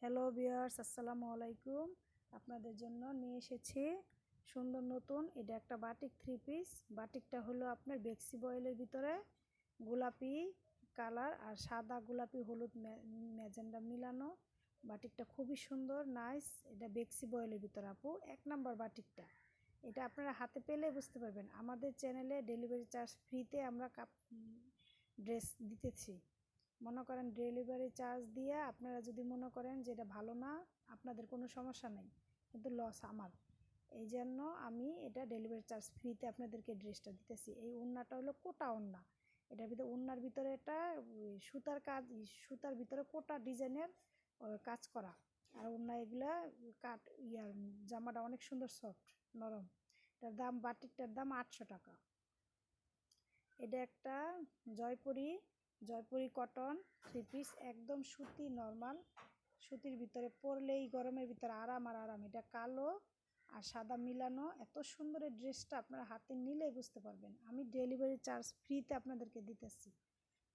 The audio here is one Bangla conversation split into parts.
হ্যালো ভিউয়ার্স, আসসালামু আলাইকুম। আপনাদের জন্য নিয়ে এসেছি সুন্দর নতুন এটা একটা বাটিক থ্রি পিস। বাটিকটা হলো আপনার বেক্সি বয়েলের ভিতরে গোলাপি কালার আর সাদা গোলাপি হলুদ ম্যাজেন্ডা মিলানো। বাটিকটা খুবই সুন্দর নাইস। এটা বেক্সি বয়েলের ভিতরে আপু এক নাম্বার বাটিকটা। এটা আপনারা হাতে পেলে বুঝতে পারবেন। আমাদের চ্যানেলে ডেলিভারি চার্জ ফ্রিতে আমরা ড্রেস দিতেছি। মনে করেন ডেলিভারি চার্জ দিয়ে আপনারা যদি মনে করেন যে এটা ভালো না, আপনাদের কোনো সমস্যা নেই, কিন্তু লস আমার। এই জন্য আমি এটা ডেলিভারি চার্জ ফ্রিতে আপনাদেরকে ড্রেসটা দিতেছি। এই ওড়নাটা হলো কোটা ওড়না। এটার ভিতরে ওড়নার ভিতরে এটা সুতার কাজ, সুতার ভিতরে কোটা ডিজাইনের কাজ করা। আর ওড়না এগুলা কাট জামাটা অনেক সুন্দর সফট নরম। এটার দাম বাটিকটার দাম 800 টাকা। এটা একটা জয়পুরি কটন থ্রি পিস, একদম সুতি নর্মাল সুতির ভিতরে পরলেই গরমের ভিতরে আরাম আর আরাম। এটা কালো আর সাদা মিলানো। এত সুন্দর এই ড্রেসটা আপনারা হাতে নিলেই বুঝতে পারবেন। আমি ডেলিভারি চার্জ ফ্রিতে আপনাদেরকে দিতেছি।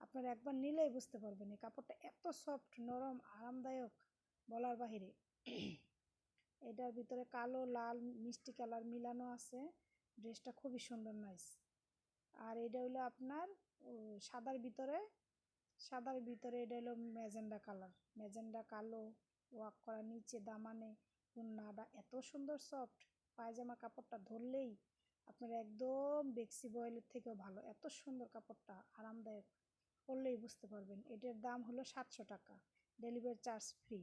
আপনারা একবার নিলেই বুঝতে পারবেন এই কাপড়টা এত সফট নরম আরামদায়ক বলার বাহিরে। এটার ভিতরে কালো লাল মিষ্টি কালার মিলানো আছে। ড্রেসটা খুবই সুন্দর নাইস। আর এটা হলো আপনার সাদার ভিতরে এটা হলো ম্যাজেন্ডা কালো ওয়ার্ক করা, নিচে দামানে ওড়নাটা এত সুন্দর সফট। পায়জামা কাপড়টা ধরলেই আপনার একদম বেক্সি বয়েলের থেকেও ভালো। এত সুন্দর কাপড়টা আরামদায়ক, পরলেই বুঝতে পারবেন। এটার দাম হলো 700 টাকা, ডেলিভারি চার্জ ফ্রি।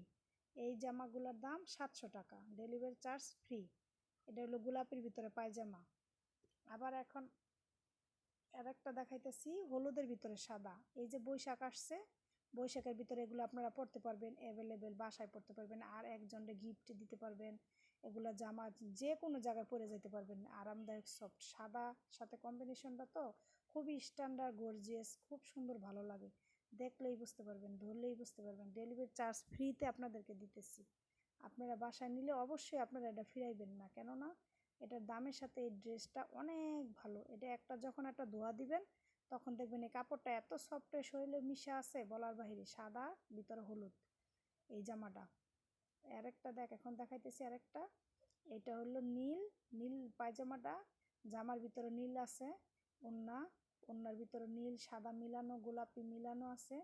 এই জামাগুলোর দাম 700 টাকা, ডেলিভারি চার্জ ফ্রি। এটা হলো গোলাপির ভিতরে পায়জামা। আবার এখন আরেকটা দেখাইতেছি হলুদের ভিতরে সাদা। এই যে বৈশাখ আসছে, বৈশাখের ভিতরে এগুলো আপনারা পরতে পারবেন, অ্যাভেলেবেল বাসায় পরতে পারবেন, আর একজনকে গিফট দিতে পারবেন। এগুলো জামা যে কোনো জায়গায় পরে যেতে পারবেন, আরামদায়ক সফট। সাদা সাথে কম্বিনেশনটা তো খুবই স্ট্যান্ডার্ড গর্জিয়াস, খুব সুন্দর ভালো লাগে। দেখলেই বুঝতে পারবেন, ধরলেই বুঝতে পারবেন। ডেলিভারি চার্জ ফ্রিতে আপনাদেরকে দিতেছি। আপনারা বাসায় নিলে অবশ্যই আপনারা এটা ফিরাইবেন না, কেননা এটার দামের সাথে এই ড্রেসটা অনেক ভালো। এটা যখন একটা ধোয়া দিবেন তখন দেখবেন এই কাপড়টা এত সফট, শরীরে মিশে আছে বলার বাহিরে। সাদা ভিতরে হলুদ এই জামাটা। আরেকটা এখন দেখাইতেছি আরেকটা। এটা হলো নীল পায়জামাটা, জামার ভিতরে নীল আছে। ওড়নার ভিতরে নীল সাদা মিলানো, গোলাপি মিলানো আছে।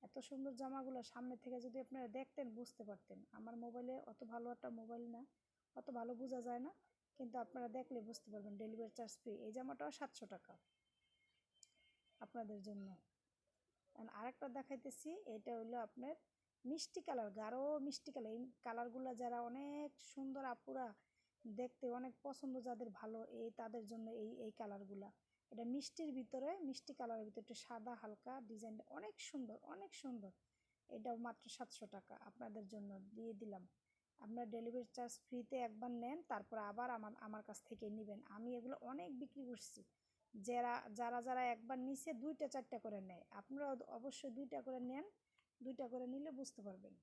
এত সুন্দর জামাগুলো সামনে থেকে যদি আপনারা দেখতেন বুঝতে পারতেন। আমার মোবাইলে অত ভালো একটা মোবাইল না, অত ভালো বোঝা যায় না, কিন্তু আপনারা দেখলে বুঝতে পারবেন। Delivery charge free. এই জামাটাও 700 টাকা আপনাদের জন্য। আরেকটা দেখাইতেছি। এটা হলো আপনার মিষ্টি কালার, গাঢ় মিষ্টি কালার। এই কালারগুলো যারা অনেক সুন্দর আপুরা, দেখতে অনেক পছন্দ যাদের ভালো, তাদের জন্য এই কালারগুলা। এটা মিষ্টি কালারের ভিতরে একটু সাদা হালকা ডিজাইনটা অনেক সুন্দর, অনেক সুন্দর। এটাও মাত্র 700 টাকা আপনাদের জন্য দিয়ে দিলাম। আপনার ডেলিভারি চার্জ ফ্রিতে একবার নেন, তারপর আবার আমার কাছ থেকে নেবেন। আমি এগুলো অনেক বিক্রি করছি। যারা একবার নিচে 2টা 4টা করে নেয়, আপনারা অবশ্যই 2টা করে নেন। 2টা করে নিলে বুঝতে পারবেন।